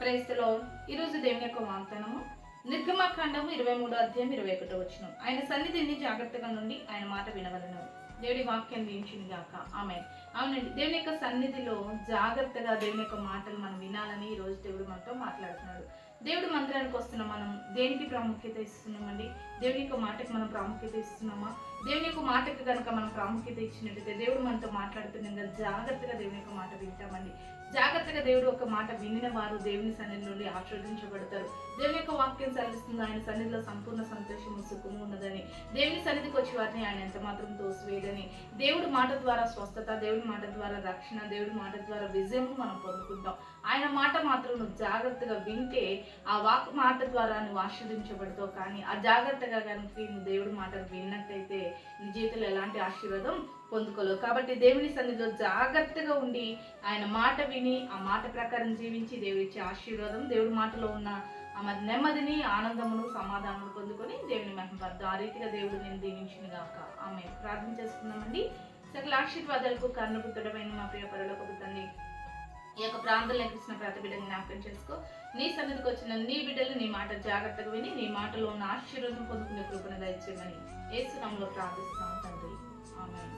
Praise the lord. ఈరోజు దేవుని యొక్క వాగ్దానము నిర్గమకాండము 23:21. ఆయన సన్నిధిని జాగ్రత్తగా నుండి ఆయన మాట వినవలను. దేవుడి వాక్యం దీవించింది గాక. ఆమేన్. అవునండి, దేవుని యొక్క సన్నిధిలో జాగ్రత్తగా దేవుని యొక్క మాటలు మనం వినాలని ఈరోజు దేవుడు మనతో మాట్లాడుతున్నాడు. దేవుడి మందిరానికి వస్తున్న మనం దేనికి ప్రాముఖ్యత ఇస్తున్నామండి? దేవుని యొక్క మాటకి మనం ప్రాముఖ్యత ఇస్తున్నామా? దేవుని యొక్క మాటకి కనుక మనం ప్రాముఖ్యత ఇచ్చినట్టయితే దేవుడు మనతో మాట్లాడుతున్నాం, జాగ్రత్తగా దేవుని యొక్క మాట వింటామండి. జాగ్రత్తగా దేవుడు ఒక మాట వినిన వారు దేవుని సన్నిధి నుండి ఆశీర్వదించబడతారు. దేవుని యొక్క వాక్యం సెలవిస్తుంది, ఆయన సన్నిధిలో సంపూర్ణ సంతోషము సుఖము ఉన్నదని. దేవుని సన్నిధికి వచ్చి వారిని ఆయన ఎంత మాత్రం తోసివేయదని. దేవుడి మాట ద్వారా స్వస్థత, దేవుడి మాట ద్వారా రక్షణ, దేవుడి మాట ద్వారా విజయము మనం పొందుకుంటాం. ఆయన మాట మాత్రం నువ్వు జాగ్రత్తగా వింటే ఆ వాక్ మాట ద్వారా నువ్వు ఆశీర్వదించబడతావు. కానీ ఆ జాగ్రత్తగా కనుక నువ్వు దేవుడి మాట విన్నట్టయితే నీ జీవితంలో ఎలాంటి ఆశీర్వాదం పొందుకోలేవు. కాబట్టి దేవుని సన్నిధిలో జాగ్రత్తగా ఉండి ఆయన మాట విని ఆ మాట ప్రకారం జీవించి దేవుడిచ్చే ఆశీర్వాదం, దేవుడి మాటలో ఉన్న ఆ నెమ్మదిని, ఆనందమును, సమాధానమును పొందుకొని దేవుని మహిమపడతాం. ఆ రీతిగా దేవుడు నేను దీవించిన గాక. ఆమె ప్రార్థన చేసుకుందామండి. సకల ఆశీర్వాదాలకు కారణభూతుడమైన మా ప్రియ పరలోకపు తండ్రి, ఈ యొక్క ప్రాంతంలో కృష్ణ ప్రతి బిడ్డని జ్ఞాపకం చేసుకో. నీ సన్నిధికి వచ్చిన నీ బిడ్డలు నీ మాట జాగ్రత్తగా విని నీ మాటలో ఉన్న ఆశీర్వాదం పొందుకునే కృపను దయచేయమని యేసు నామములో ప్రార్థిస్తాం తండ్రి. ఆమేన్.